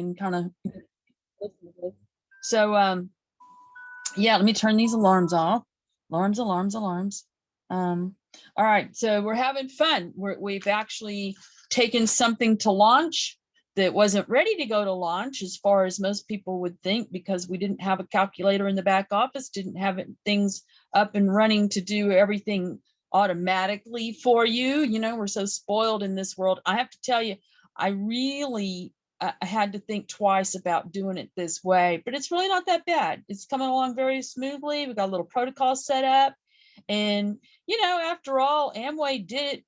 can kind of listen to. So yeah, let me turn these alarms off. Alarms. All right, so we're having fun. We've actually taken something to launch that wasn't ready to go to launch as far as most people would think, because we didn't have a calculator in the back office, didn't have things up and running to do everything automatically for you. You know, we're so spoiled in this world. I have to tell you, I really I had to think twice about doing it this way, but it's really not that bad. It's coming along very smoothly. We've got a little protocol set up. And, you know, after all, Amway did it,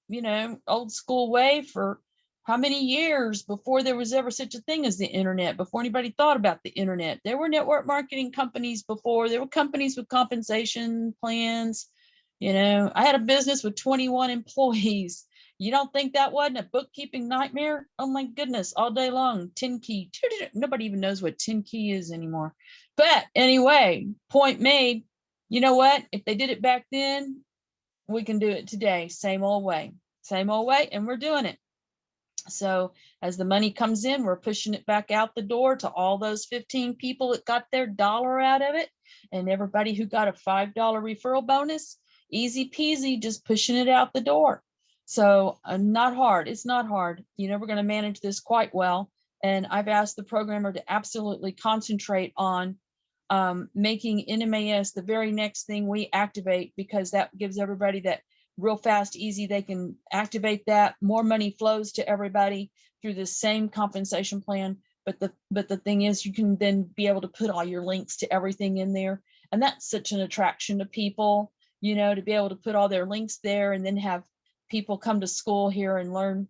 you know, old school way for how many years before there was ever such a thing as the internet, before anybody thought about the internet. There were network marketing companies before. There were companies with compensation plans. You know, I had a business with 21 employees. You don't think that wasn't a bookkeeping nightmare? Oh my goodness, all day long, 10 key. Nobody even knows what 10 key is anymore. But anyway, point made. You know what? If they did it back then, we can do it today. Same old way, and we're doing it. So as the money comes in, we're pushing it back out the door to all those 15 people that got their dollar out of it, and everybody who got a $5 referral bonus, easy peasy, just pushing it out the door. So not hard. It's not hard. You know, we're going to manage this quite well. And I've asked the programmer to absolutely concentrate on making NMAS the very next thing we activate, because that gives everybody that real fast, easy. They can activate that. More money flows to everybody through the same compensation plan. But the thing is, you can then be able to put all your links to everything in there. And that's such an attraction to people, you know, to be able to put all their links there and then have people come to school here and learn,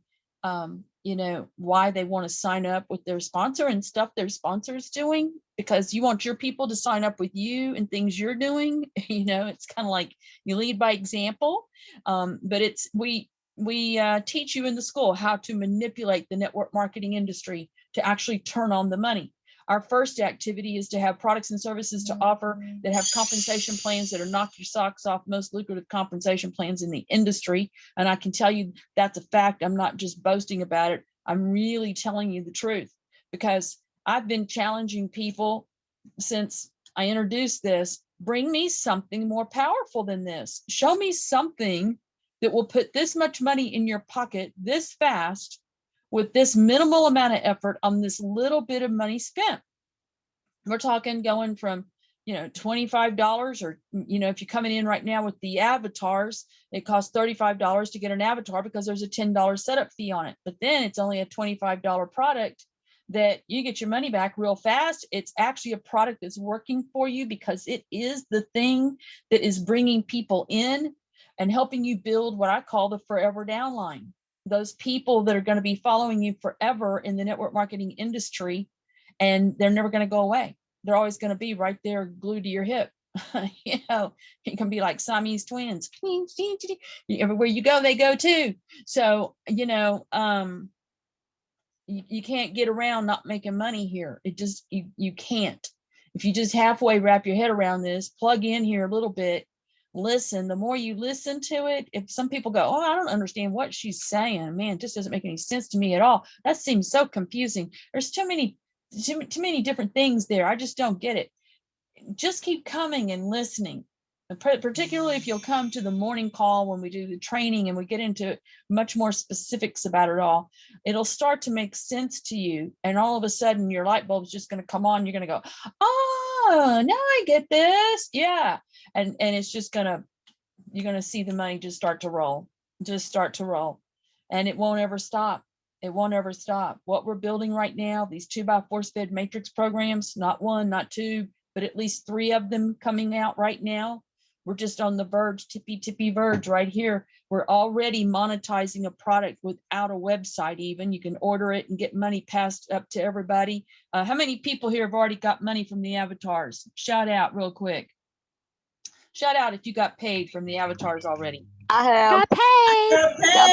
you know, why they want to sign up with their sponsor and stuff their sponsor is doing, because you want your people to sign up with you and things you're doing. You know, it's kind of like you lead by example. But it's we teach you in the school how to manipulate the network marketing industry to actually turn on the money. Our first activity is to have products and services to offer that have compensation plans that are knock your socks off, most lucrative compensation plans in the industry. And I can tell you that's a fact. I'm not just boasting about it. I'm really telling you the truth, because I've been challenging people since I introduced this. Bring me something more powerful than this. Show me something that will put this much money in your pocket this fast with this minimal amount of effort on this little bit of money spent. We're talking going from, you know, $25, or, you know, if you're coming in right now with the ADvatars, it costs $35 to get an avatar because there's a $10 setup fee on it. But then it's only a $25 product that you get your money back real fast. It's actually a product that's working for you because it is the thing that is bringing people in and helping you build what I call the forever downline. Those people that are going to be following you forever in the network marketing industry, and they're never going to go away. They're always going to be right there glued to your hip. You know, it can be like Siamese twins. Everywhere you go, they go too. So, you know, you can't get around not making money here. It just, you can't. If you just halfway wrap your head around this, plug in here a little bit, listen. The more you listen to it, if some people go, oh, I don't understand what she's saying, man, it just doesn't make any sense to me at all. That seems so confusing. There's too many different things there. I just don't get it. Just keep coming and listening. Particularly if you'll come to the morning call when we do the training and we get into much more specifics about it all, it'll start to make sense to you. And all of a sudden your light bulb's just going to come on. You're going to go, oh, now I get this. Yeah. And it's just you're going to see the money just start to roll. And it won't ever stop. It won't ever stop. What we're building right now, these 2x4 fed matrix programs, not one, not two, but at least 3 of them coming out right now. We're just on the verge, tippy verge right here. We're already monetizing a product without a website even. You can order it and get money passed up to everybody. How many people here have already got money from the ADvatars? Shout out real quick. Shout out if you got paid from the ADvatars already. I have. Got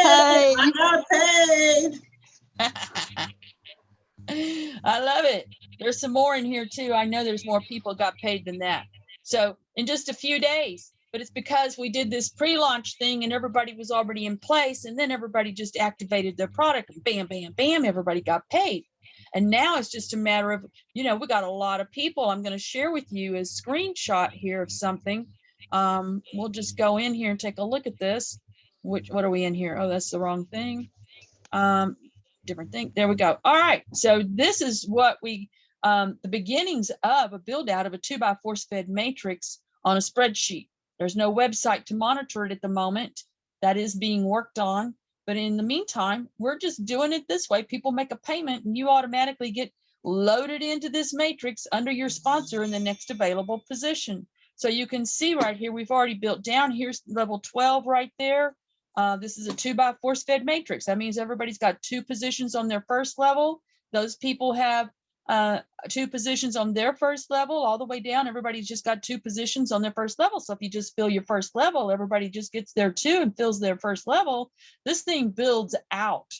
paid. Got paid. I love it. There's some more in here too. I know there's more people got paid than that. So in just a few days, but it's because we did this pre-launch thing and everybody was already in place, and then everybody just activated their product and bam, bam, bam, everybody got paid. And now it's just a matter of, we got a lot of people. I'm going to share with you a screenshot here of something. We'll just go in here and take a look at this. What are we in here? Oh, that's the wrong thing. Different thing. There we go. All right. So this is what the beginnings of a build out of a 2x force fed matrix on a spreadsheet. There's no website to monitor it at the moment. That is being worked on. But in the meantime, we're just doing it this way. People make a payment and you automatically get loaded into this matrix under your sponsor in the next available position. So you can see right here, we've already built down. Here's level 12 right there. This is a 2x force fed matrix. That means everybody's got 2 positions on their first level. Those people have 2 positions on their first level all the way down. Everybody's just got 2 positions on their first level. So if you just fill your first level, everybody just gets there too and fills their first level. This thing builds out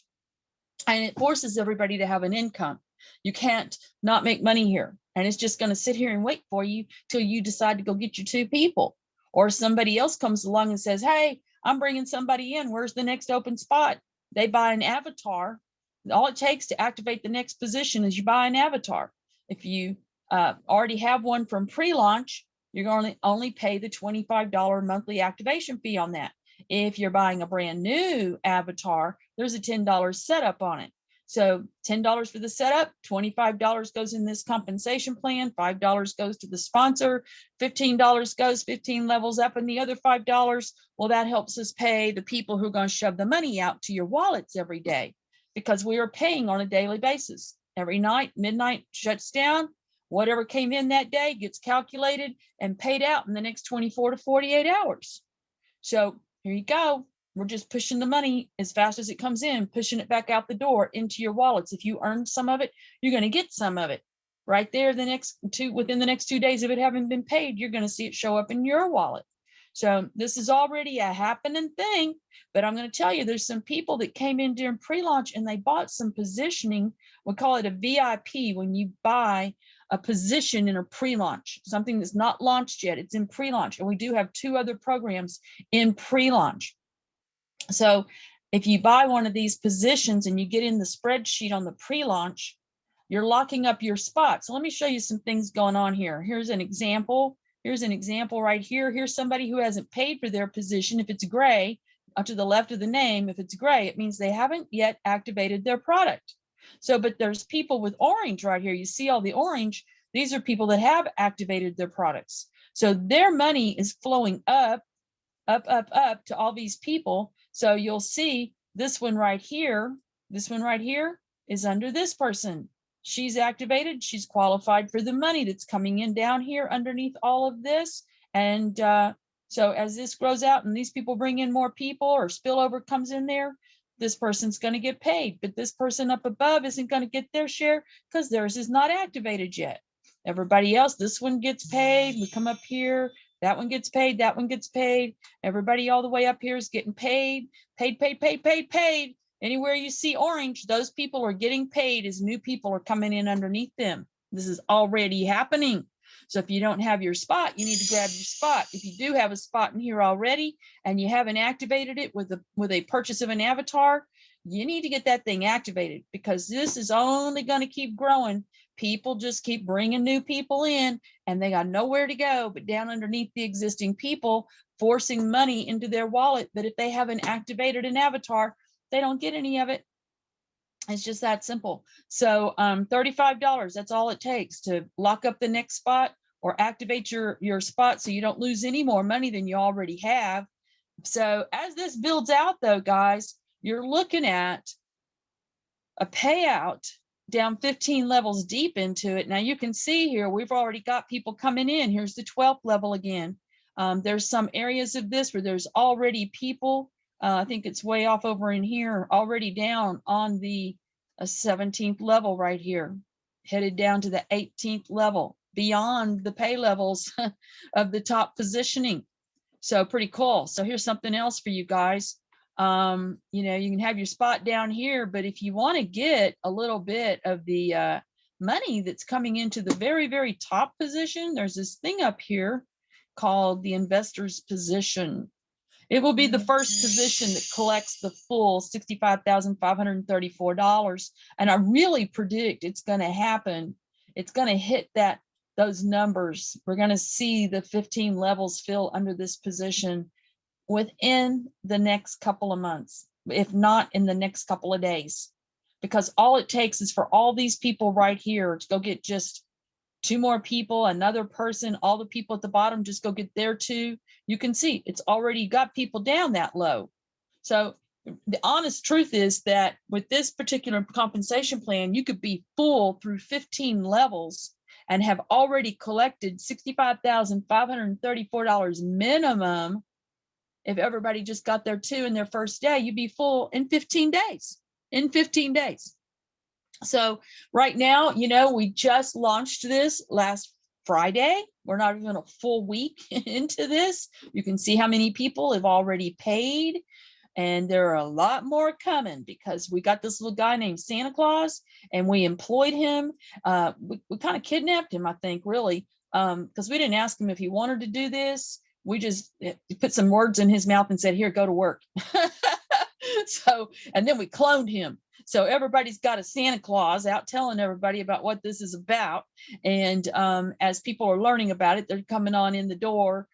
and it forces everybody to have an income. You can't not make money here. And it's just going to sit here and wait for you till you decide to go get your 2 people, or somebody else comes along and says, hey, I'm bringing somebody in. Where's the next open spot? They buy an avatar. All it takes to activate the next position is you buy an avatar. If you already have one from pre-launch, you're going to only pay the $25 monthly activation fee on that. If you're buying a brand new avatar, there's a $10 setup on it. So $10 for the setup, $25 goes in this compensation plan, $5 goes to the sponsor, $15 goes 15 levels up, and the other $5, well, that helps us pay the people who are going to shove the money out to your wallets every day, because we are paying on a daily basis. Every night, midnight shuts down. Whatever came in that day gets calculated and paid out in the next 24 to 48 hours. So here you go. We're just pushing the money as fast as it comes in, pushing it back out the door into your wallets. If you earned some of it, you're going to get some of it right there. Within the next 2 days of it having been paid, you're going to see it show up in your wallet. So this is already a happening thing, but I'm going to tell you, there's some people that came in during pre-launch and they bought some positioning. We call it a VIP when you buy a position in a pre-launch, something that's not launched yet. It's in pre-launch, and we do have 2 other programs in pre-launch. So if you buy one of these positions and you get in the spreadsheet on the pre-launch, you're locking up your spot. So let me show you some things going on here. Here's an example. Here's an example right here. Here's somebody who hasn't paid for their position. If it's gray, to the left of the name, if it's gray, it means they haven't yet activated their product. So, but there's people with orange right here. You see all the orange. These are people that have activated their products. So their money is flowing up to all these people. So you'll see this one right here is under this person. She's activated. She's qualified for the money that's coming in down here underneath all of this. And so as this grows out and these people bring in more people or spillover comes in there, this person's going to get paid. But this person up above isn't going to get their share because theirs is not activated yet. Everybody else, this one gets paid. We come up here. That one gets paid. That one gets paid. Everybody all the way up here is getting paid. Paid. Anywhere you see orange, those people are getting paid as new people are coming in underneath them. This is already happening. So if you don't have your spot, you need to grab your spot. If you do have a spot in here already and you haven't activated it with a purchase of an avatar, you need to get that thing activated, because this is only going to keep growing. People just keep bringing new people in and they got nowhere to go but down underneath the existing people, forcing money into their wallet. But if they haven't activated an avatar, they don't get any of it. It's just that simple. So $35, that's all it takes to lock up the next spot or activate your spot so you don't lose any more money than you already have. So as this builds out though, guys, you're looking at a payout down 15 levels deep into it. Now you can see here, we've already got people coming in. Here's the 12th level again. There's some areas of this where there's already people. I think it's way off over in here, already down on the 17th level right here, headed down to the 18th level, beyond the pay levels of the top positioning. So pretty cool. So here's something else for you guys. You can have your spot down here, but if you want to get a little bit of the money that's coming into the very, very top position, there's this thing up here called the investor's position. It will be the first position that collects the full $65,534. And I really predict it's going to happen. It's going to hit those numbers. We're going to see the 15 levels fill under this position within the next couple of months, if not in the next couple of days, because all it takes is for all these people right here to go get just 2 more people, another person, all the people at the bottom, just go get their 2. You can see it's already got people down that low. So the honest truth is that with this particular compensation plan, you could be full through 15 levels and have already collected $65,534 minimum. If everybody just got their 2 in their first day, you'd be full in 15 days. So right now, we just launched this last Friday. We're not even a full week into this. You can see how many people have already paid. And there are a lot more coming because we got this little guy named Santa Claus and we employed him. We kind of kidnapped him, I think, really, because we didn't ask him if he wanted to do this. We just put some words in his mouth and said, here, go to work. And then we cloned him. So everybody's got a Santa Claus out telling everybody about what this is about. And as people are learning about it, they're coming on in the door,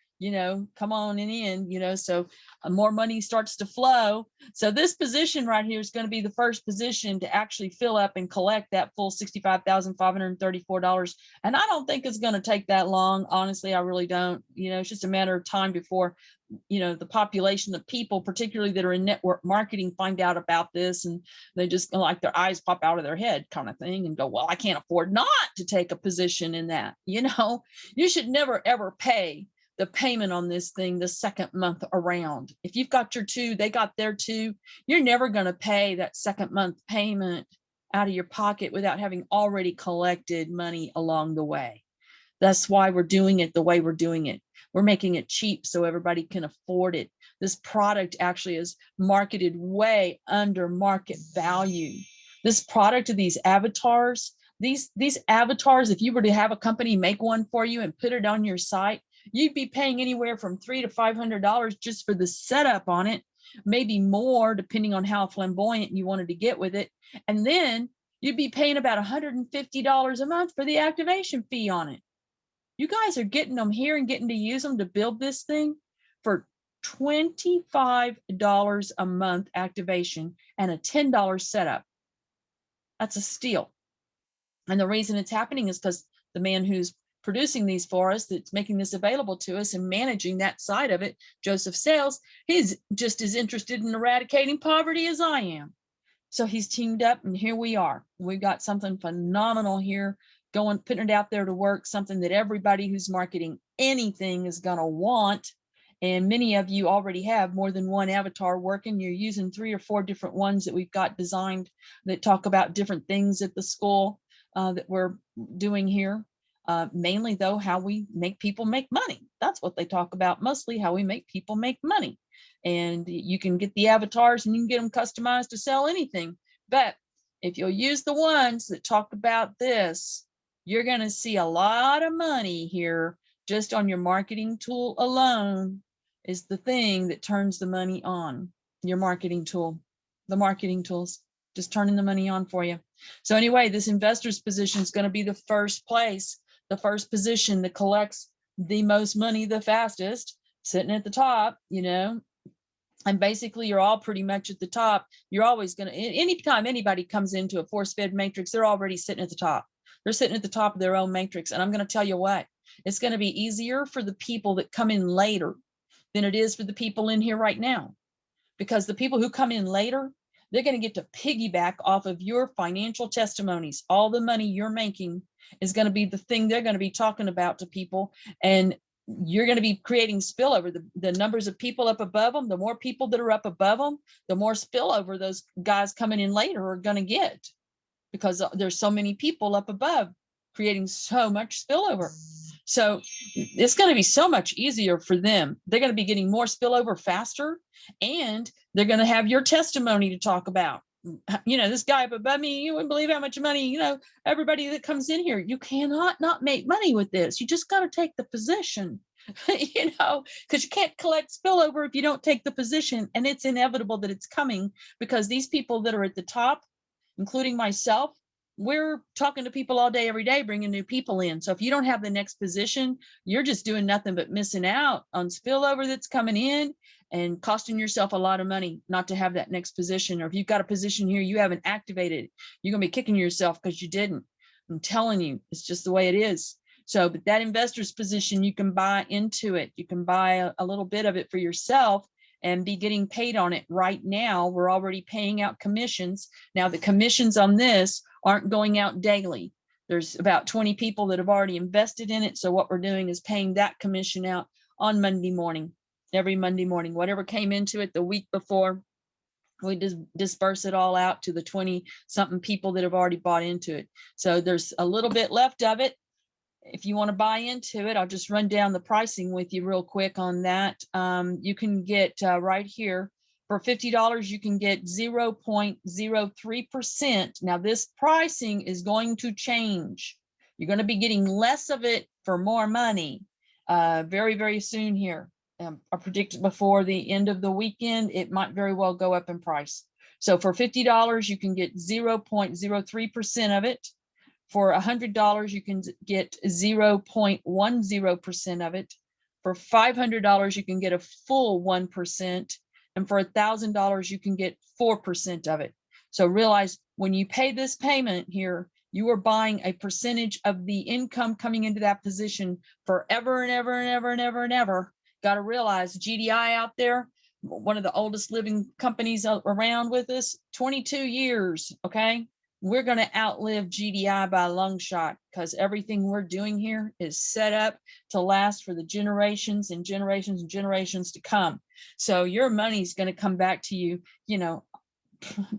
come on in, so more money starts to flow. So this position right here is going to be the first position to actually fill up and collect that full $65,534. And I don't think it's going to take that long. Honestly, I really don't. It's just a matter of time before the population of people, particularly that are in network marketing, find out about this and they just like their eyes pop out of their head kind of thing and go, well, I can't afford not to take a position in that. You should never, ever pay the payment on this thing the second month around. If you've got your 2, they got their 2, you're never going to pay that second month payment out of your pocket without having already collected money along the way. That's why we're doing it the way we're doing it. We're making it cheap so everybody can afford it. This product actually is marketed way under market value. This product of these avatars, these avatars, if you were to have a company make one for you and put it on your site, you'd be paying anywhere from $300 to $500 just for the setup on it, maybe more depending on how flamboyant you wanted to get with it. And then you'd be paying about $150 a month for the activation fee on it. You guys are getting them here and getting to use them to build this thing for $25 a month activation and a $10 setup. That's a steal. And the reason it's happening is because the man who's producing these for us, that's making this available to us and managing that side of it, Joseph Sales, he's just as interested in eradicating poverty as I am. So he's teamed up and here we are. We've got something phenomenal here going, putting it out there to work, something that everybody who's marketing anything is going to want. And many of you already have more than one avatar working. You're using 3 or 4 different ones that we've got designed that talk about different things at the school that we're doing here. Mainly though, how we make people make money. That's what they talk about mostly, how we make people make money. And you can get the avatars and you can get them customized to sell anything. But if you'll use the ones that talk about this, you're going to see a lot of money here just on your marketing tool alone is the thing that turns the money on. Your marketing tool, the marketing tools, just turning the money on for you. So anyway, this investor's position is going to be the first place, the first position that collects the most money the fastest, sitting at the top, and basically you're all pretty much at the top. You're always going to, anytime anybody comes into a force-fed matrix, they're already sitting at the top. They're sitting at the top of their own matrix. And I'm going to tell you what, it's going to be easier for the people that come in later than it is for the people in here right now. Because the people who come in later, they're going to get to piggyback off of your financial testimonies. All the money you're making is going to be the thing they're going to be talking about to people. And you're going to be creating spillover. The numbers of people up above them, the more people that are up above them, the more spillover those guys coming in later are going to get. Because there's so many people up above creating so much spillover. So it's going to be so much easier for them. They're going to be getting more spillover faster, and they're going to have your testimony to talk about. This guy up above me, you wouldn't believe how much money, everybody that comes in here, you cannot not make money with this. You just got to take the position. because you can't collect spillover if you don't take the position, and it's inevitable that it's coming because these people that are at the top, including myself, we're talking to people all day, every day, bringing new people in. So if you don't have the next position, you're just doing nothing but missing out on spillover that's coming in and costing yourself a lot of money not to have that next position. Or if you've got a position here you haven't activated, you're going to be kicking yourself because you didn't. I'm telling you, it's just the way it is. So, but that investor's position, you can buy into it. You can buy a little bit of it for yourself and be getting paid on it right now. We're already paying out commissions. Now, the commissions on this aren't going out daily. There's about 20 people that have already invested in it. So what we're doing is paying that commission out on Monday morning, every Monday morning. Whatever came into it the week before, we just disperse it all out to the 20 something people that have already bought into it. So there's a little bit left of it. If you want to buy into it, I'll just run down the pricing with you real quick on that. You can get right here for $50, you can get 0.03%. Now this pricing is going to change. You're going to be getting less of it for more money very, very soon here. I predicted before the end of the weekend, it might very well go up in price. So for $50, you can get 0.03% of it. For $100, you can get 0.10% of it. For $500, you can get a full 1%. And for $1,000, you can get 4% of it. So realize when you pay this payment here, you are buying a percentage of the income coming into that position forever and ever and ever and ever and ever. Got to realize GDI out there, one of the oldest living companies around with us, 22 years, okay? We're going to outlive GDI by a long shot because everything we're doing here is set up to last for the generations and generations and generations to come. So your money's going to come back to you,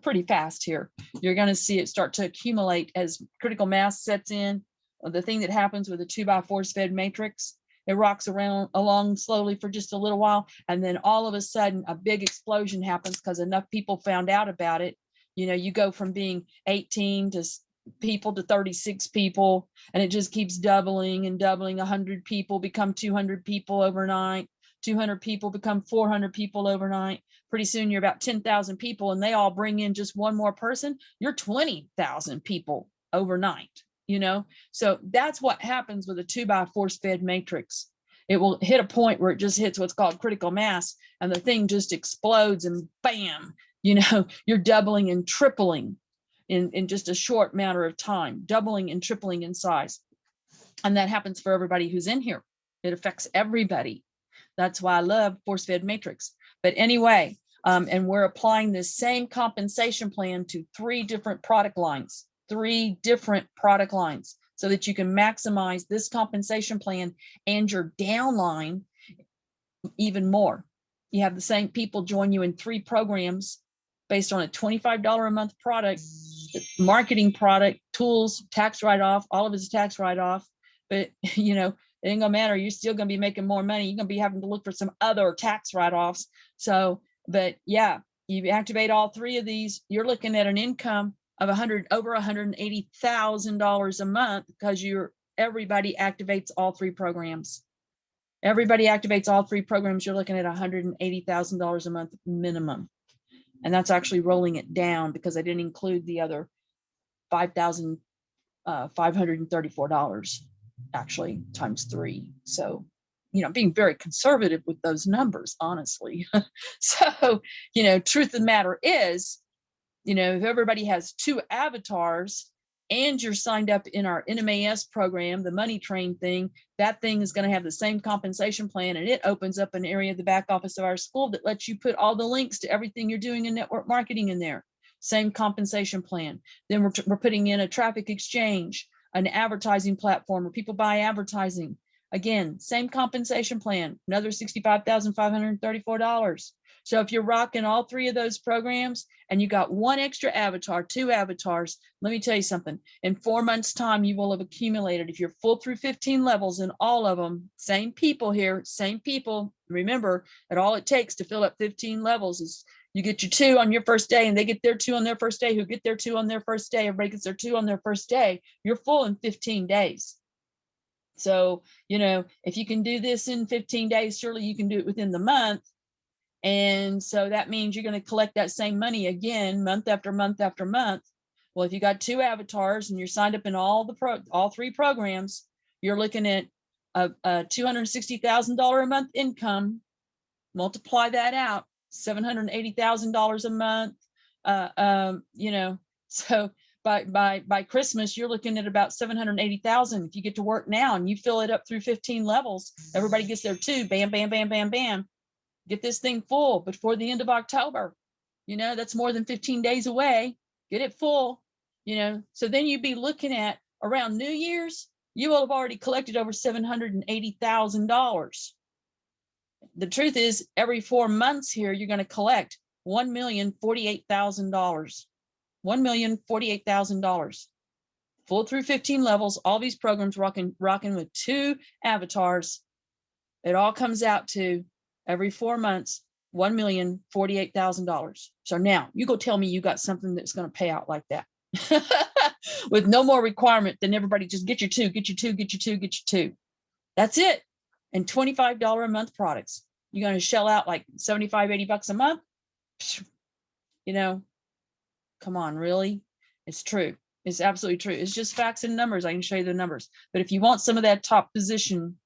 pretty fast here. You're going to see it start to accumulate as critical mass sets in. The thing that happens with a 2x force-fed matrix, it rocks along slowly for just a little while, and then all of a sudden a big explosion happens because enough people found out about it. You go from being 18 people to 36 people, and it just keeps doubling and doubling. 100 people become 200 people overnight. 200 people become 400 people overnight. Pretty soon you're about 10,000 people, and they all bring in just one more person. You're 20,000 people overnight. So that's what happens with a 2x force-fed matrix. It will hit a point where it just hits what's called critical mass, and the thing just explodes, and bam, you're doubling and tripling in just a short matter of time, doubling and tripling in size. And that happens for everybody who's in here. It affects everybody. That's why I love force-fed matrix. But anyway, and we're applying this same compensation plan to 3 different product lines. 3 different product lines so that you can maximize this compensation plan and your downline even more. You have the same people join you in 3 programs based on a $25 a month product, marketing product, tools, tax write-off, all of it's tax write-off. But it ain't gonna matter. You're still gonna be making more money. You're gonna be having to look for some other tax write-offs. So, but yeah, you activate all 3 of these, you're looking at an income of over $180,000 a month because everybody activates all 3 programs. Everybody activates all 3 programs. You're looking at $180,000 a month minimum. And that's actually rolling it down because I didn't include the other $5,534 actually times 3. So, being very conservative with those numbers, honestly. So, truth of the matter is, if everybody has 2 avatars and you're signed up in our NMAS program, the money train thing, that thing is going to have the same compensation plan, and it opens up an area of the back office of our school that lets you put all the links to everything you're doing in network marketing in there. Same compensation plan. Then we're putting in a traffic exchange, an advertising platform where people buy advertising. Again, same compensation plan, another $65,534. So if you're rocking all 3 of those programs and you got 1 extra avatar, 2 avatars, let me tell you something. In 4 months' time, you will have accumulated, if you're full through 15 levels in all of them, same people here, same people. Remember that all it takes to fill up 15 levels is you get your 2 on your first day, and they get their 2 on their first day, who get their 2 on their first day, everybody gets their 2 on their first day. You're full in 15 days. So, you know, if you can do this in 15 days, surely you can do it within the month. And so that means you're going to collect that same money again, month after month after month. Well, if you got 2 avatars and you're signed up in all 3 programs, you're looking at a $260,000 a month income. Multiply that out, $780,000 a month. You know, so by Christmas, you're looking at about 780,000. If you get to work now and you fill it up through 15 levels, everybody gets there too. Bam, bam, bam, bam, bam. Get this thing full before the end of October. You know, that's more than 15 days away. Get it full, you know. So then you'd be looking at around New Year's, you will have already collected over $780,000. The truth is, every 4 months here, you're going to collect $1,048,000. $1,048,000. Full through 15 levels, all these programs rocking with 2 avatars. It all comes out to every 4 months, $1,048,000. So now you go tell me you got something that's going to pay out like that with no more requirement than everybody just get your 2, get your 2, get your 2, get your 2. That's it. And $25 a month products. You're going to shell out like 75, 80 bucks a month. You know, come on, really? It's true. It's absolutely true. It's just facts and numbers. I can show you the numbers. But if you want some of that top position,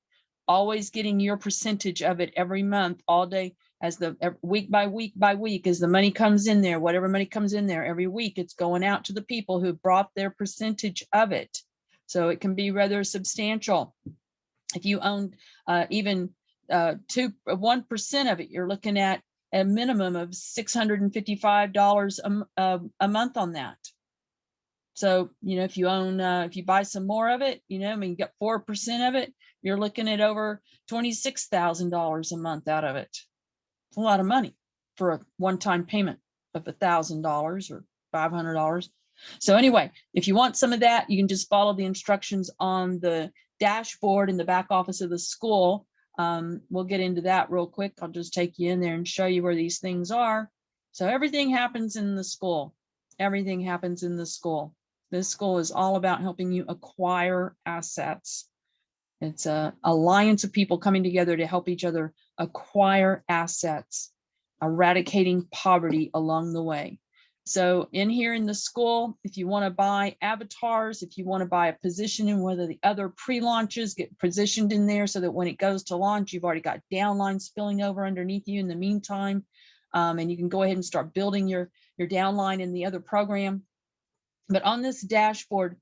always getting your percentage of it every month, all day, as the week by week by week, as the money comes in there, whatever money comes in there every week, it's going out to the people who brought their percentage of it. So it can be rather substantial. If you own even 1% of it, you're looking at a minimum of $655 a month on that. So, you know, if you own, if you buy some more of it, you know, I mean, you got 4% of it, you're looking at over $26,000 a month out of it. It's a lot of money for a one-time payment of $1,000 or $500. So anyway, if you want some of that, you can just follow the instructions on the dashboard in the back office of the school. We'll get into that real quick. I'll just take you in there and show you where these things are. So everything happens in the school. Everything happens in the school. This school is all about helping you acquire assets. It's an alliance of people coming together to help each other acquire assets, eradicating poverty along the way. So in here in the school, if you want to buy avatars, if you want to buy a position in whether the other pre-launches get positioned in there so that when it goes to launch, you've already got downline spilling over underneath you in the meantime. And you can go ahead and start building your downline in the other program. But on this dashboard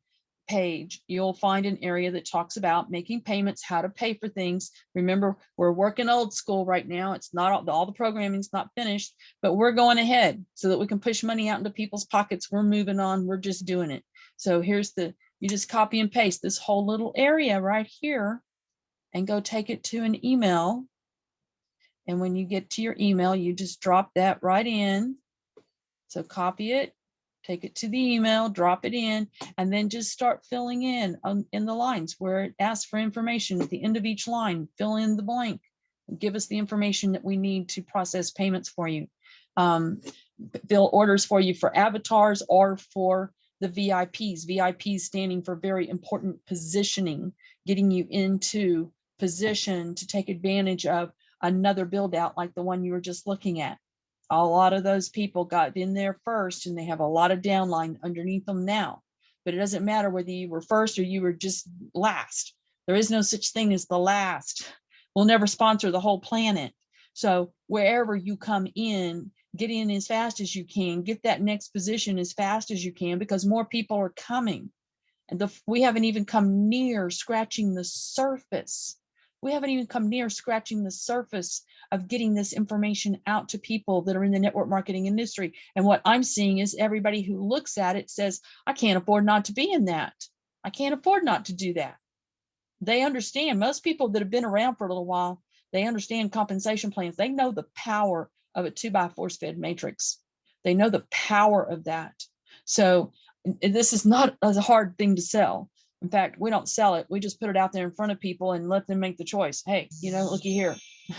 page, you'll find an area that talks about making payments, how to pay for things. Remember, we're working old school right now. It's not all the programming's not finished, but we're going ahead so that we can push money out into people's pockets. We're moving on. We're just doing it. So here's you just copy and paste this whole little area right here and go take it to an email. And when you get to your email, you just drop that right in. So copy it, take it to the email, drop it in, and then just start filling in the lines where it asks for information. At the end of each line, fill in the blank. Give us the information that we need to process payments for you. Fill orders for you for avatars or for the VIPs. VIPs standing for very important positioning, getting you into position to take advantage of another build out like the one you were just looking at. A lot of those people got in there first and they have a lot of downline underneath them now, but it doesn't matter whether you were first or you were just last. There is no such thing as the last. We'll never sponsor the whole planet. So wherever you come in, get in as fast as you can, get that next position as fast as you can, because more people are coming. And we haven't even come near scratching the surface. We haven't even come near scratching the surface of getting this information out to people that are in the network marketing industry. And what I'm seeing is everybody who looks at it says, I can't afford not to be in that. I can't afford not to do that. They understand. Most people that have been around for a little while, they understand compensation plans. They know the power of a 2x force-fed matrix. They know the power of that. So this is not a hard thing to sell. In fact, we don't sell it. We just put it out there in front of people and let them make the choice. Hey, you know, looky here.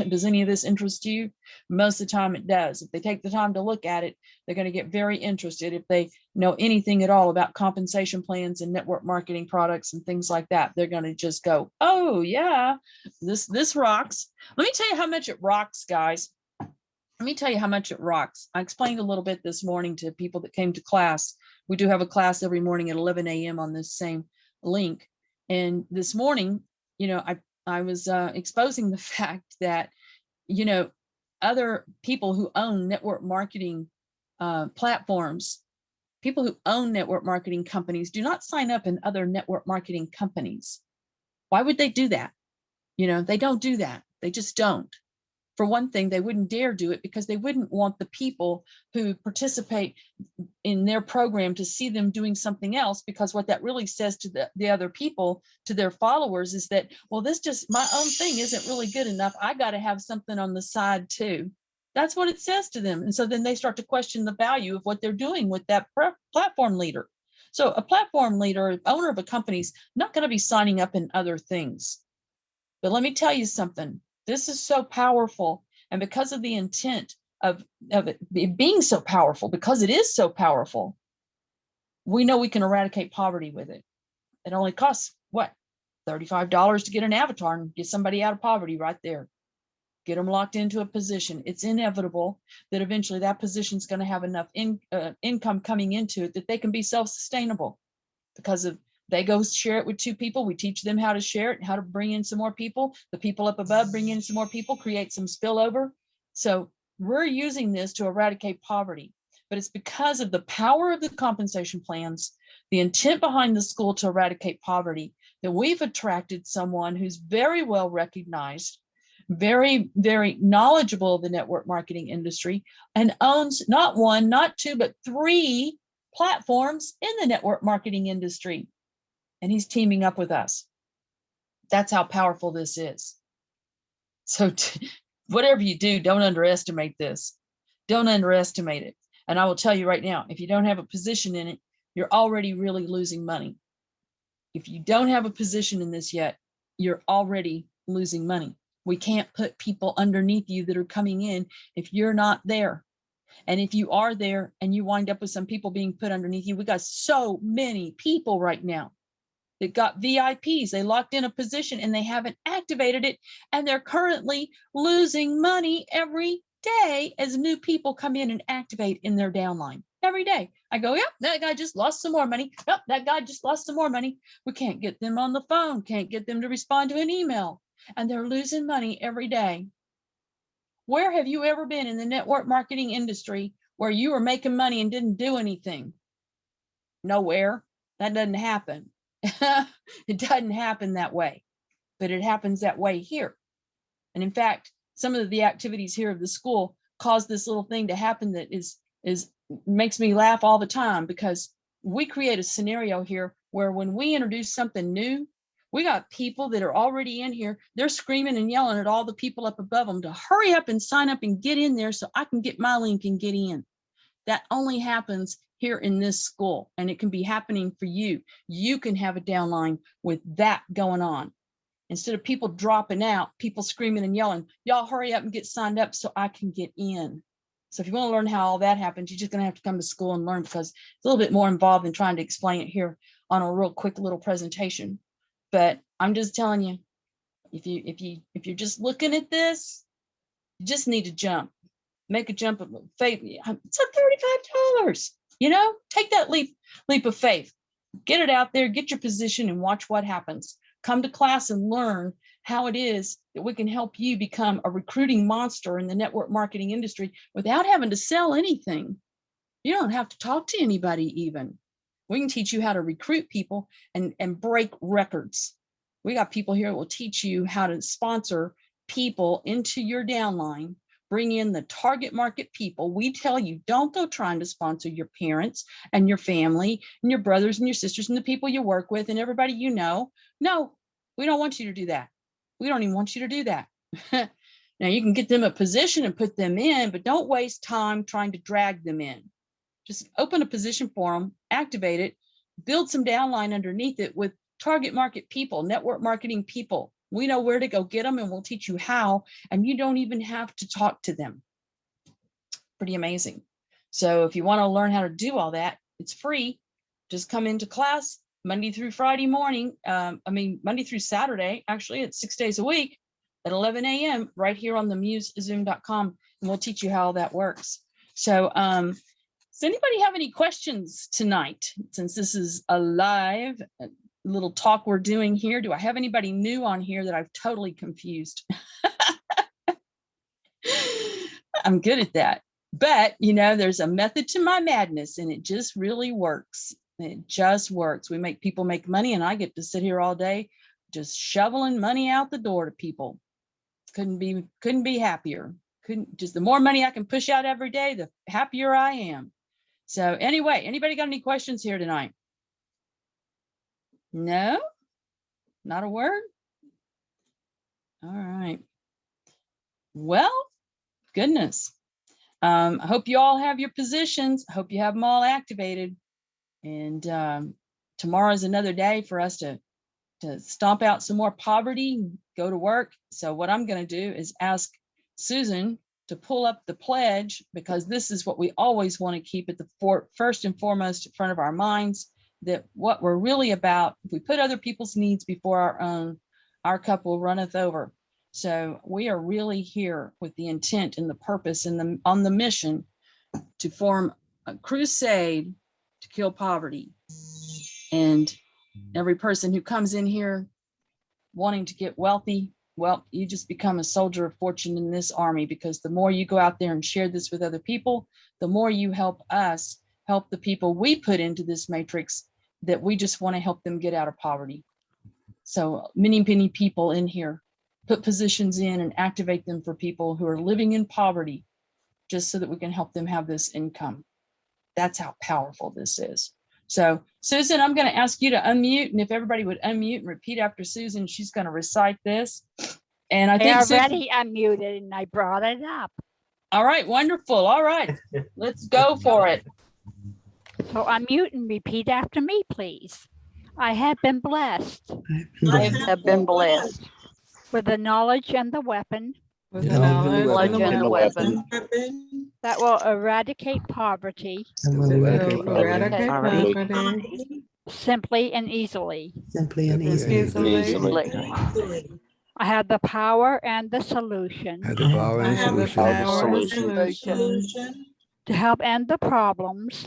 Does any of this interest you? Most of the time it does. If they take the time to look at it, they're going to get very interested. If they know anything at all about compensation plans and network marketing products and things like that, they're going to just go, oh yeah, this rocks. Let me tell you how much it rocks, guys. Let me tell you how much it rocks. I explained a little bit this morning to people that came to class. We do have a class every morning at 11 a.m. on this same link. And this morning, I was exposing the fact that, other people who own network marketing platforms, people who own network marketing companies do not sign up in other network marketing companies. Why would they do that? They don't do that. They just don't. For one thing, they wouldn't dare do it because they wouldn't want the people who participate in their program to see them doing something else, because what that really says to the other people, to their followers, is that, well, my own thing isn't really good enough. I got to have something on the side too. That's what it says to them. And so then they start to question the value of what they're doing with that platform leader. So a platform leader, owner of a company, is not going to be signing up in other things. But let me tell you something. This is so powerful. And because of the intent of it being so powerful, because it is so powerful, we know we can eradicate poverty with it. It only costs, what, $35 to get an avatar and get somebody out of poverty right there. Get them locked into a position. It's inevitable that eventually that position is going to have enough income coming into it that they can be self-sustainable, because of they go share it with two people. We teach them how to share it and how to bring in some more people. The people up above bring in some more people, create some spillover. So we're using this to eradicate poverty, but it's because of the power of the compensation plans, the intent behind the school to eradicate poverty, that we've attracted someone who's very well recognized, very, very knowledgeable of the network marketing industry, and owns not one, not two, but 3 platforms in the network marketing industry. And he's teaming up with us. That's how powerful this is. So whatever you do, don't underestimate this. Don't underestimate it. And I will tell you right now, if you don't have a position in it, you're already really losing money. If you don't have a position in this yet, you're already losing money. We can't put people underneath you that are coming in if you're not there. And if you are there and you wind up with some people being put underneath you, we got so many people right now that got VIPs. They locked in a position and they haven't activated it. And they're currently losing money every day as new people come in and activate in their downline. Every day I go, yep, that guy just lost some more money. Yep, that guy just lost some more money. We can't get them on the phone, can't get them to respond to an email. And they're losing money every day. Where have you ever been in the network marketing industry where you were making money and didn't do anything? Nowhere. That doesn't happen. It doesn't happen that way, but it happens that way here. And in fact, some of the activities here of the school cause this little thing to happen that makes me laugh all the time, because we create a scenario here where when we introduce something new, we got people that are already in here. They're screaming and yelling at all the people up above them to hurry up and sign up and get in there so I can get my link and get in. That only happens here in this school, and it can be happening for you. You can have a downline with that going on. Instead of people dropping out, people screaming and yelling, y'all hurry up and get signed up so I can get in. So if you want to learn how all that happens, you're just going to have to come to school and learn, because it's a little bit more involved than trying to explain it here on a real quick little presentation. But I'm just telling you, if you're just looking at this, you just need to jump. Make a jump of faith. It's a $35. Take that leap of faith. Get it out there, get your position, and watch what happens. Come to class and learn how it is that we can help you become a recruiting monster in the network marketing industry without having to sell anything. You don't have to talk to anybody even. We can teach you how to recruit people and break records. We got people here that will teach you how to sponsor people into your downline. Bring in the target market people. We tell you, don't go trying to sponsor your parents and your family and your brothers and your sisters and the people you work with and everybody you know. No, we don't want you to do that. We don't even want you to do that. Now, you can get them a position and put them in, but don't waste time trying to drag them in. Just open a position for them, activate it, build some downline underneath it with target market people, network marketing people We know where to go get them, and we'll teach you how, and you don't even have to talk to them. Pretty amazing. So if you want to learn how to do all that, it's free. Just come into class Monday through Friday morning. Monday through Saturday, actually, it's 6 days a week at 11 a.m. right here on the musezoom.com, and we'll teach you how that works. So does anybody have any questions tonight? Since this is a live little talk we're doing here, do I have anybody new on here that I've totally confused? I'm good at that. But, you know, there's a method to my madness, and it just really works. It just works. We make people make money, and I get to sit here all day just shoveling money out the door to people. Couldn't be happier. Just the more money I can push out every day, the happier I am. So anyway, anybody got any questions here tonight? No? Not a word? All right. Well, goodness. I hope you all have your positions. I hope you have them all activated. And tomorrow is another day for us to stomp out some more poverty, go to work. So what I'm going to do is ask Susan to pull up the pledge, because this is what we always want to keep at the first and foremost in front of our minds, that what we're really about, if we put other people's needs before our own, our cup will runneth over. So we are really here with the intent and the purpose and on the mission to form a crusade to kill poverty. And every person who comes in here wanting to get wealthy, well, you just become a soldier of fortune in this army, because the more you go out there and share this with other people, the more you help us help the people we put into this matrix that we just want to help them get out of poverty. So many people in here put positions in and activate them for people who are living in poverty, just so that we can help them have this income. That's how powerful this is. So Susan, I'm going to ask you to unmute, and if everybody would unmute and repeat after Susan, she's going to recite this. And I think already unmuted and I brought it up. All right, wonderful. All right, let's go for it. So unmute and repeat after me, please. I have been blessed I have been blessed with the knowledge and the weapon with the knowledge and the weapon that will eradicate poverty simply and easily. Simply and easily. I have the power and the solution to help end the problems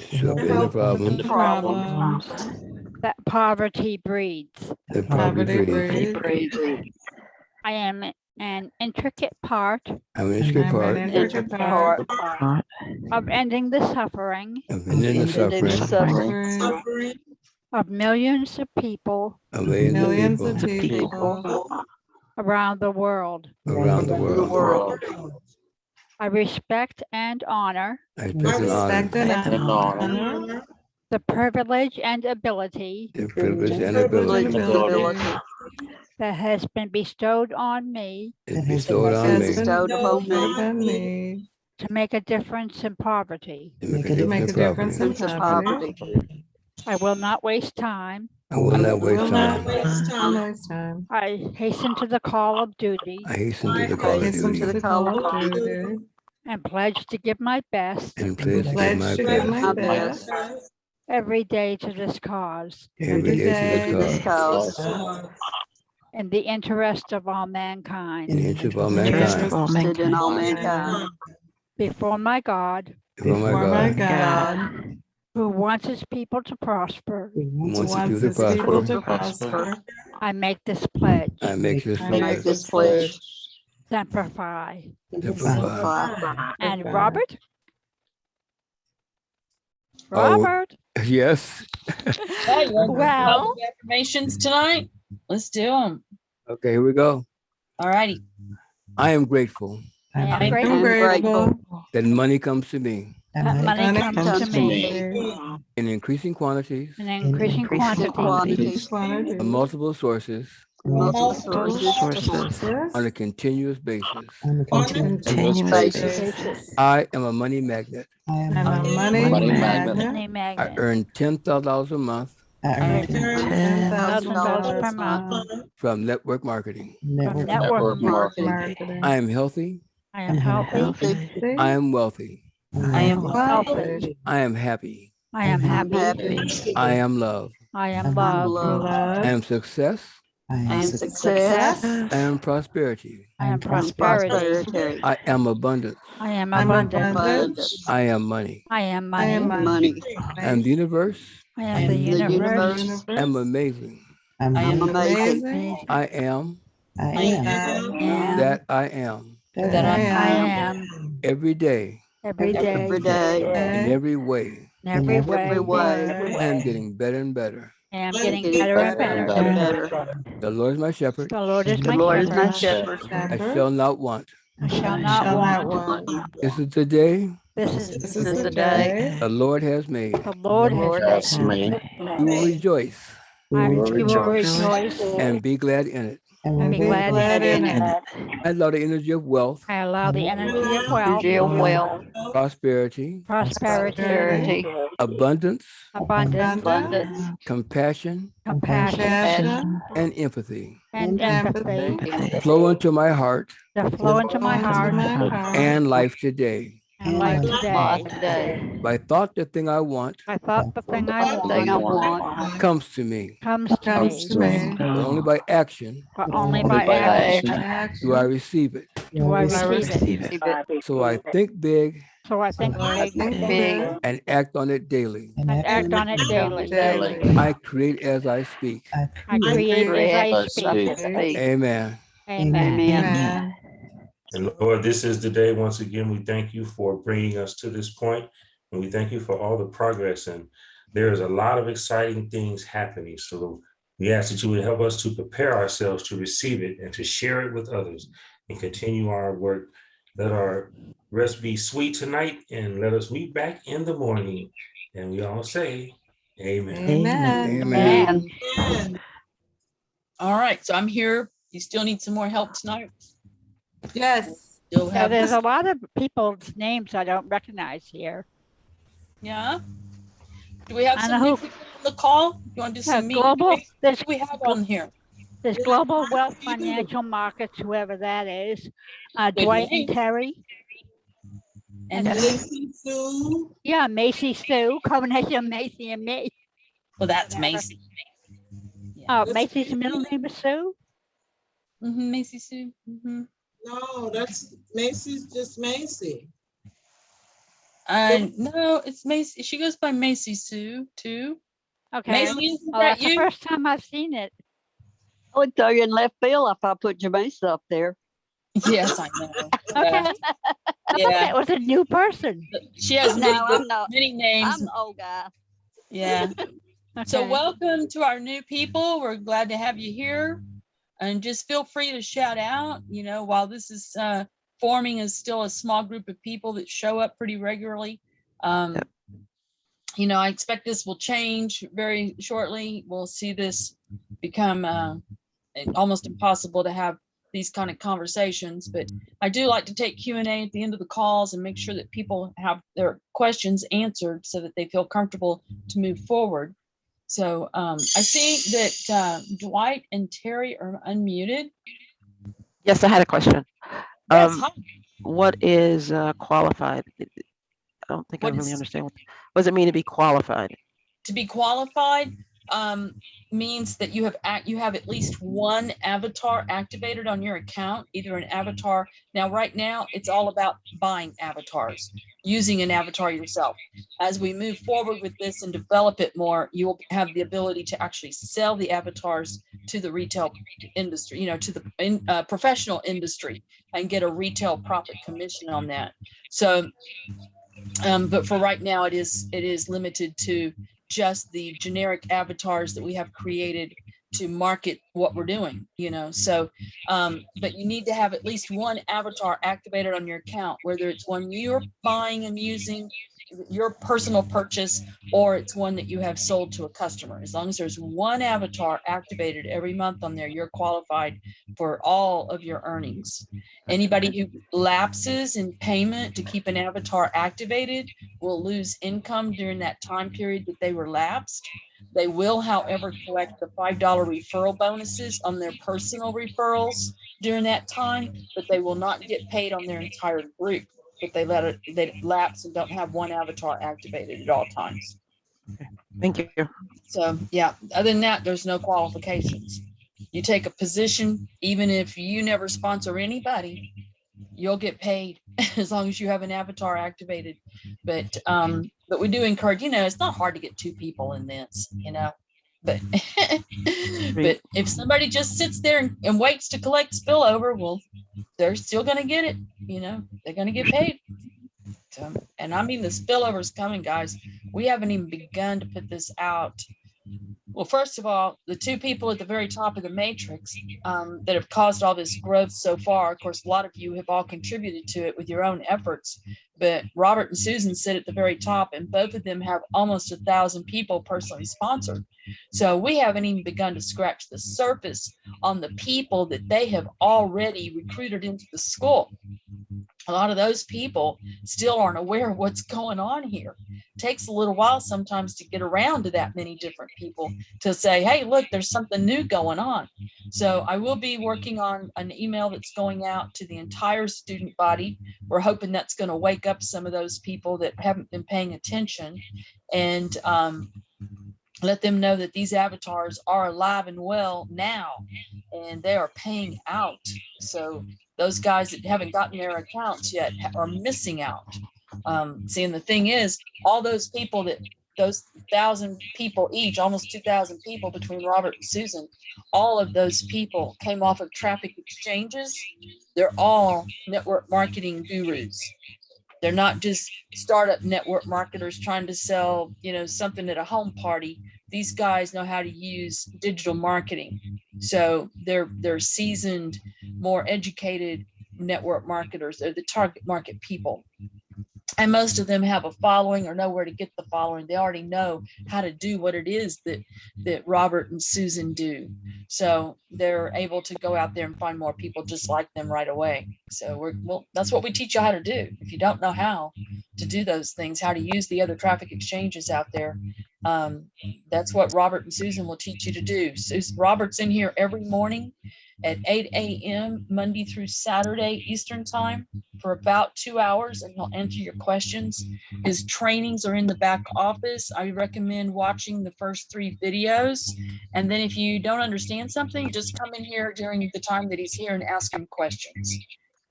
that poverty breeds. I am an intricate part of ending the suffering of millions of people around the world. I respect and honor the privilege and ability that has been bestowed on me to make a difference in poverty. I will not waste time. I hasten to the call of duty and pledge to give my best every day to this cause in the interest of all mankind. Before my God, who wants his people to prosper, I make this pledge. Semper Fi. And Robert? Robert? Yes. Hey, you want to Well- do the affirmations tonight? Let's do them. Okay, here we go. All righty. I am grateful I am I'm grateful that money comes to me that money comes to me in increasing quantities in increasing quantities from multiple sources on a continuous basis. I am a money magnet. money I magnet. earn $10,000 a month I earn $10,000 per month from network marketing. from network network marketing. Marketing. I am healthy. I am healthy. I am wealthy. I am Healthy. I am happy. I am happy. I am love. I am I'm loved. I am success. I I am am success. I am prosperity. I am Prosperity. prosperity. I am abundance. I am abundant. Abundance. I am money. I am money. Money. I am the universe. I am the The universe. universe. I am amazing. I'm I'm amazing. Amazing. I am I am And that I am that I I am am every day every day, Every day. in every way. in every Every way. way. I am getting better and better. And I'm getting Getting better and better better. and better. The Lord is my shepherd. The Lord is The my Lord is my shepherd. shepherd. I shall not want. I shall not want. This is the day This is This is the day the Lord has made. the Lord has made. We will rejoice I will will rejoice and be glad in it. and be glad in it. I allow the energy of wealth, I allow the energy of wealth, energy of wealth, prosperity, prosperity, abundance, abundance, compassion, compassion, and empathy and empathy flow into my heart to flow into my heart and life today. and life life today. today. By thought, the thing I want I thought the thing I The thing I want want comes to me, comes to me, but only by action but only by by action action. do I receive it. do I receive it. Receive it. So I think big So I think big Big. and act on it daily. and act on it daily. I create as I speak. I create as I speak. Amen. Amen. Amen. And Lord, this is the day. Once again, we thank you for bringing us to this point, and we thank you for all the progress. And there is a lot of exciting things happening. So we ask that you would help us to prepare ourselves to receive it and to share it with others and continue our work. Let our rest be sweet tonight, and let us meet back in the morning. And we all say, Amen. Amen. Amen. All right, so I'm here. You still need some more help tonight? Yes. Still Yeah, have there's a lot of people's names I don't recognize here. Yeah. Do we have I some know new who- people on the call? You want to do Yeah, some meet and global. greets? There's Who we have on here? there's Global Wealth Financial Markets, whoever that is. Dwight name. and Terry. And Yeah, Macy Sue, combination of Macy and me. well, that's Whatever. Macy. Oh, Macy's middle name is Sue? Macy Sue. No, that's Macy's just Macy. No, it's Macy. She goes by Macy Sue too. Okay. Macy, isn't Oh, that that's the you? first time I've seen it. I would throw you in left field if I put Jamaica up there. Yes, I know. Okay. I thought that was a new person. She has No, many, I'm not. many names. I'm the old guy. Yeah. So Okay. welcome to our new people. We're glad to have you here. And just feel free to shout out, while this is forming as still a small group of people that show up pretty regularly. I expect this will change very shortly. We'll see this become almost impossible to have these kind of conversations, but I do like to take Q&A at the end of the calls and make sure that people have their questions answered so that they feel comfortable to move forward. So I see that Dwight and Terry are unmuted. Yes, I had a question. Yes, hi. What is qualified? I don't think I What really is- understand. What does it mean to be qualified? To be qualified means that you have at least one avatar activated on your account, either an avatar. Now, right now, it's all about buying avatars, using an avatar yourself. As we move forward with this and develop it more, you will have the ability to actually sell the avatars to the retail industry, to the professional industry, and get a retail profit commission on that. So, but for right now, it is limited to just the generic avatars that we have created to market what we're doing, so but you need to have at least one avatar activated on your account, whether it's one you're buying and using, your personal purchase, or it's one that you have sold to a customer. As long as there's one avatar activated every month on there, you're qualified for all of your earnings. Anybody who lapses in payment to keep an avatar activated will lose income during that time period that they were lapsed. They will, however, collect the $5 referral bonuses on their personal referrals during that time, but they will not get paid on their entire group if they lapse and don't have one avatar activated at all times. Thank you. So yeah, other than that, there's no qualifications. You take a position, even if you never sponsor anybody, you'll get paid as long as you have an avatar activated. But we do encourage, it's not hard to get 2 people in this, but but if somebody just sits there and waits to collect spillover, well, they're still going to get it. They're going to get paid. So, and I mean, the spillover is coming, guys. We haven't even begun to put this out. Well, first of all, the 2 people at the very top of the matrix that have caused all this growth so far, of course, a lot of you have all contributed to it with your own efforts, but Robert and Susan sit at the very top, and both of them have almost 1,000 people personally sponsored. So we haven't even begun to scratch the surface on the people that they have already recruited into the school. A lot of those people still aren't aware of what's going on here. It takes a little while sometimes to get around to that many different people to say, hey, look, there's something new going on. So I will be working on an email that's going out to the entire student body. We're hoping that's going to wake up some of those people that haven't been paying attention, and let them know that these avatars are alive and well now, and they are paying out. So those guys that haven't gotten their accounts yet are missing out. And the thing is, all those people those 1,000 people each, almost 2,000 people between Robert and Susan, all of those people came off of traffic exchanges. They're all network marketing gurus. They're not just startup network marketers trying to sell, something at a home party. These guys know how to use digital marketing. So they're seasoned, more educated network marketers. They're the target market people. And most of them have a following or know where to get the following. They already know how to do what it is that Robert and Susan do. So they're able to go out there and find more people just like them right away. So that's what we teach you how to do. If you don't know how to do those things, how to use the other traffic exchanges out there, that's what Robert and Susan will teach you to do. Robert's in here every morning at 8 a.m. Monday through Saturday Eastern time for about 2 hours, and he'll answer your questions. His trainings are in the back office. I recommend watching the first 3 videos, and then if you don't understand something, just come in here during the time that he's here and ask him questions.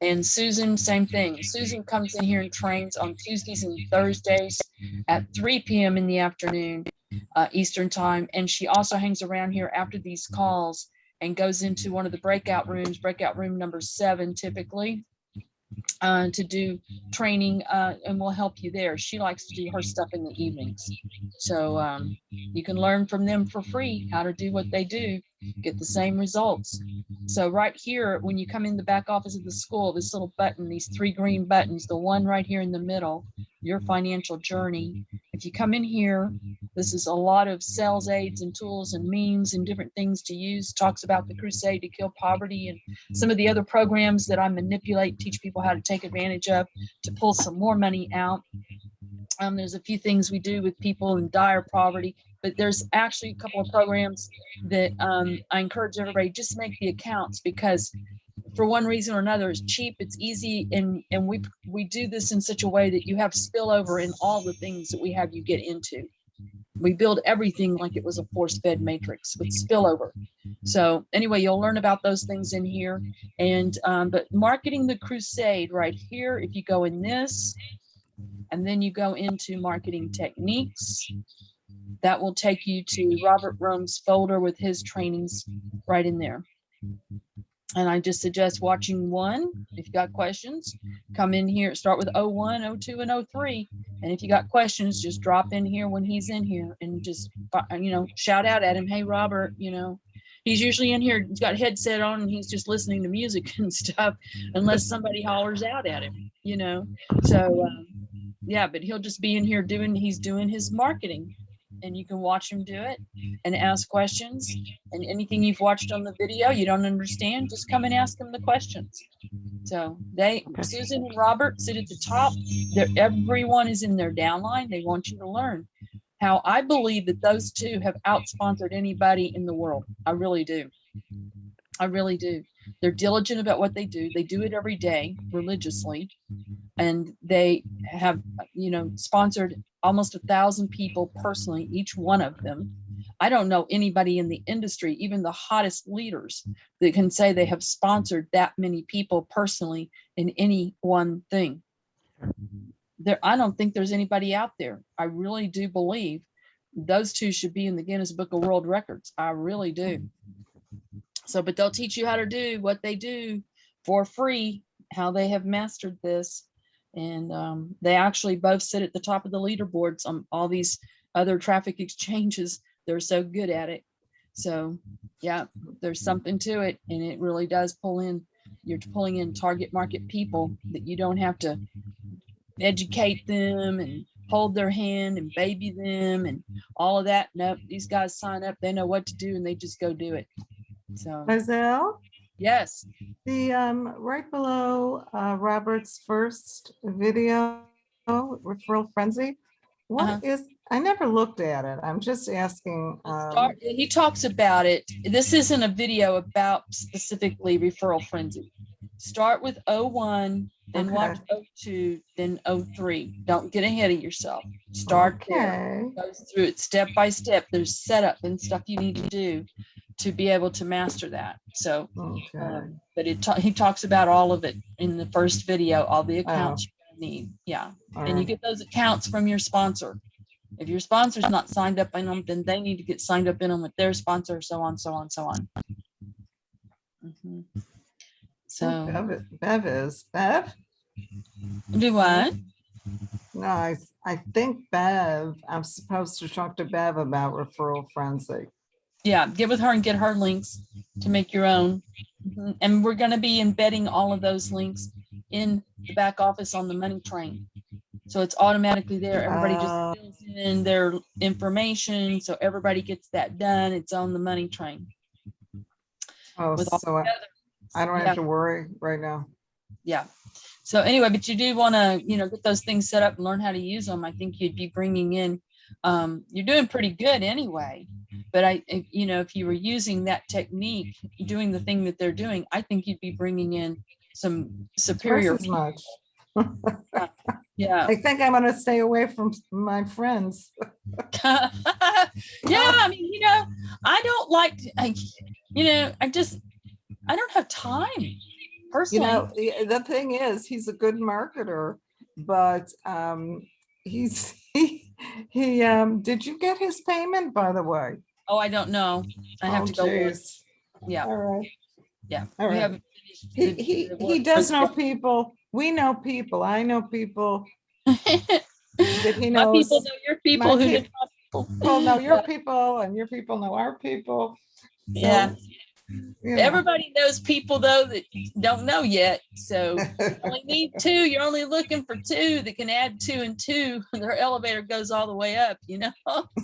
And Susan, same thing. Susan comes in here and trains on Tuesdays and Thursdays at 3 p.m. in the afternoon Eastern time, and she also hangs around here after these calls and goes into one of the breakout room number 7 typically, to do training, and we'll help you there. She likes to do her stuff in the evenings. So you can learn from them for free how to do what they do, get the same results. So right here, when you come in the back office of the school, this little button, these 3 green buttons, the one right here in the middle, your financial journey. If you come in here, this is a lot of sales aids and tools and memes and different things to use. Talks about the crusade to kill poverty and some of the other programs that I manipulate, teach people how to take advantage of to pull some more money out. There's a few things we do with people in dire poverty, but there's actually a couple of programs that I encourage everybody just make the accounts, because for one reason or another, it's cheap, it's easy, and we do this in such a way that you have spillover in all the things that we have you get into. We build everything like it was a force-fed matrix with spillover. So anyway, you'll learn about those things in here. And but marketing the crusade right here, if you go in this, and then you go into marketing techniques, that will take you to Robert Rome's folder with his trainings right in there. And I just suggest watching 1. If you got questions, come in here, start with 01, 02, and 03. And if you got questions, just drop in here when he's in here and just, shout out at him. Hey, Robert, he's usually in here, he's got a headset on and he's just listening to music and stuff, unless somebody hollers out at him, So, yeah, but he'll just be in here he's doing his marketing. And you can watch him do it and ask questions, and anything you've watched on the video you don't understand, just come and ask him the questions. So Susan and Robert sit at the top. Everyone is in their downline. They want you to learn. how I believe that those two have outsponsored anybody in the world. I really do. I really do. They're diligent about what they do. They do it every day religiously. And they have, sponsored almost 1,000 people personally, each one of them. I don't know anybody in the industry, even the hottest leaders, that can say they have sponsored that many people personally in any one thing. I don't think there's anybody out there. I really do believe those two should be in the Guinness Book of World Records. I really do. So, but they'll teach you how to do what they do for free, how they have mastered this. And they actually both sit at the top of the leaderboards on all these other traffic exchanges. They're so good at it. So yeah, there's something to it. And it really does you're pulling in target market people that you don't have to educate them and hold their hand and baby them and all of that. No, these guys sign up, they know what to do, and they just go do it. So Lizelle, yes. the right below Robert's first video, referral frenzy. What is? I never looked at it. I'm just asking. He talks about it. This isn't a video about specifically referral frenzy. Start with 01, then watch 02, then 03. Don't get ahead of yourself. Start there. Goes through it step by step. There's setup and stuff you need to do to be able to master that. So, but he talks about all of it in the first video, all the accounts you need. Yeah. And you get those accounts from your sponsor. If your sponsor's not signed up in them, then they need to get signed up in them with their sponsor, so on, so on, so on. So Bev is Bev. Do what? No, I think Bev. I'm supposed to talk to Bev about referral frenzy. Yeah, get with her and get her links to make your own. And we're going to be embedding all of those links in the back office on the money train. So it's automatically there. Everybody just fills in their information. So everybody gets that done. It's on the money train. Oh, so I don't have to worry right now. Yeah. So anyway, but you do want to, get those things set up and learn how to use them. I think you'd be bringing in, you're doing pretty good anyway. But if you were using that technique, doing the thing that they're doing, I think you'd be bringing in some superior. Twice as much. Yeah. I think I'm going to stay away from my friends. Yeah. I mean, I don't like, I don't have time personally. The thing is, he's a good marketer, but he did you get his payment, by the way? Oh, I don't know. I have to go look. Yeah. All right. Yeah. All right. We haven't finished he does know people. We know people. I know people that he knows. My people know your people who know people. People know your people, and your people know our people. So, yeah. Everybody knows people though that don't know yet. So you only need 2. You're only looking for 2 that can add 2 and 2. Their elevator goes all the way up,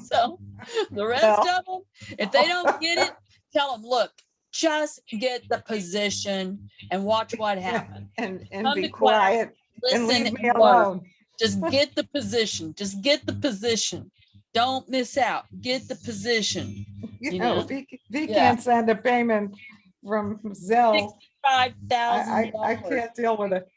So the rest of them, if they don't get it, tell them, look, just get the position and watch what happens. And be quiet and leave me alone. Just get the position. Just get the position. Don't miss out. Get the position. If he can't send a payment from Zelle, $65,000. I can't deal with it.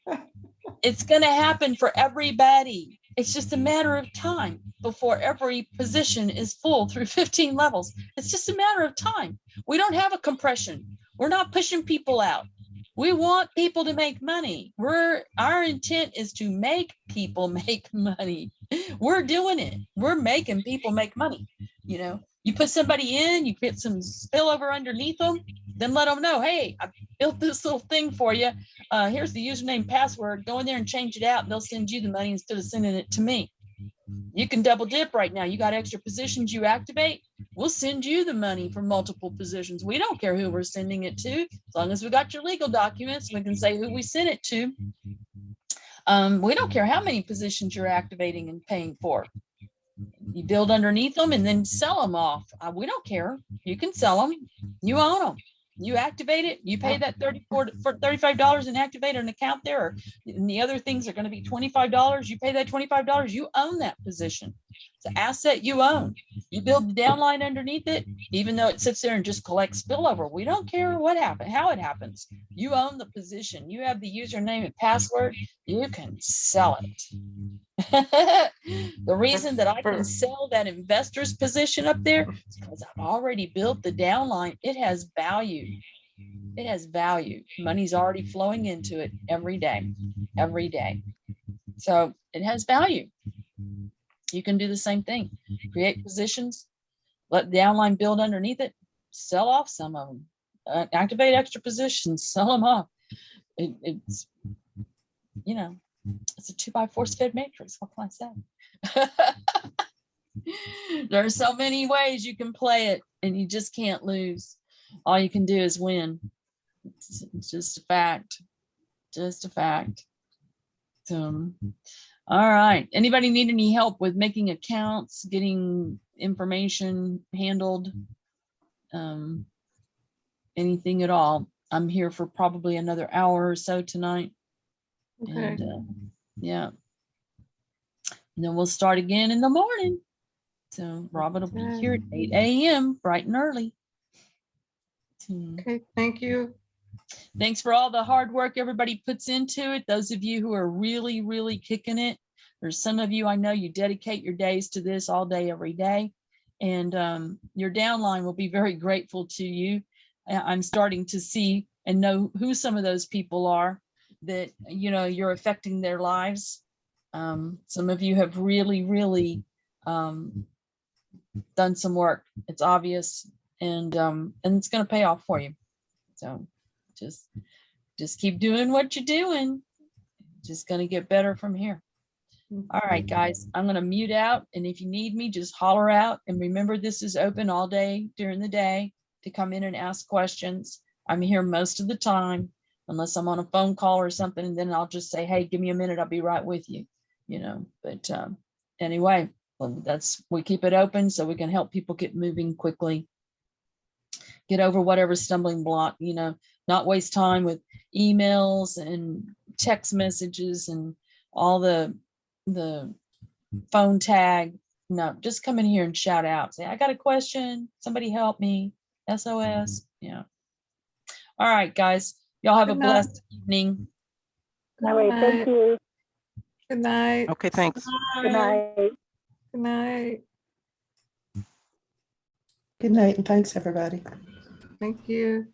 It's going to happen for everybody. It's just a matter of time before every position is full through 15 levels. It's just a matter of time. We don't have a compression. We're not pushing people out. We want people to make money. Our intent is to make people make money. We're doing it. We're making people make money. You put somebody in, you get some spillover underneath them, then let them know, hey, I built this little thing for you. Here's the username, password. Go in there and change it out. And they'll send you the money instead of sending it to me. You can double dip right now. You got extra positions you activate. We'll send you the money for multiple positions. We don't care who we're sending it to. As long as we got your legal documents, we can say who we sent it to. We don't care how many positions you're activating and paying for. You build underneath them and then sell them off. We don't care. You can sell them. You own them. You activate it, you pay that $35 and activate an account there, and the other things are going to be $25. You pay that $25, you own that position. It's an asset you own. You build the downline underneath it, even though it sits there and just collects spillover. We don't care what happened, how it happens. You own the position. You have the username and password. You can sell it. The reason that I can sell that investor's position up there is because I've already built the downline. It has value. It has value. Money's already flowing into it every day, every day. So it has value. You can do the same thing. Create positions, let the downline build underneath it, sell off some of them, activate extra positions, sell them off. It's, you know, it's a 2x4 fed matrix. What can I say? There are so many ways you can play it, and you just can't lose. All you can do is win. It's just a fact. Just a fact. So, all right. Anybody need any help with making accounts, getting information handled? Anything at all? I'm here for probably another hour or so tonight. Okay. And yeah. And then we'll start again in the morning. So Robin will be here at 8 a.m. bright and early. Okay, thank you. Thanks for all the hard work everybody puts into it. Those of you who are really, really kicking it. There's some of you, I know you dedicate your days to this all day, every day. And your downline will be very grateful to you. I'm starting to see and know who some of those people are that, you know, you're affecting their lives. Some of you have really, really done some work. It's obvious, and it's going to pay off for you. So just keep doing what you're doing. Just going to get better from here. All right, guys, I'm going to mute out. And if you need me, just holler out. And remember, this is open all day during the day to come in and ask questions. I'm here most of the time, unless I'm on a phone call or something. And then I'll just say, hey, give me a minute. I'll be right with you, you know. But anyway, well, we keep it open so we can help people get moving quickly, get over whatever stumbling block, you know, not waste time with emails and text messages and all the phone tag. No, just come in here and shout out. Say, I got a question. Somebody help me. SOS. Yeah. All right, guys. Y'all have a blessed evening. All right, thank you. Good night. Okay, thanks. Good night. Good night. Good night and thanks, everybody. Thank you.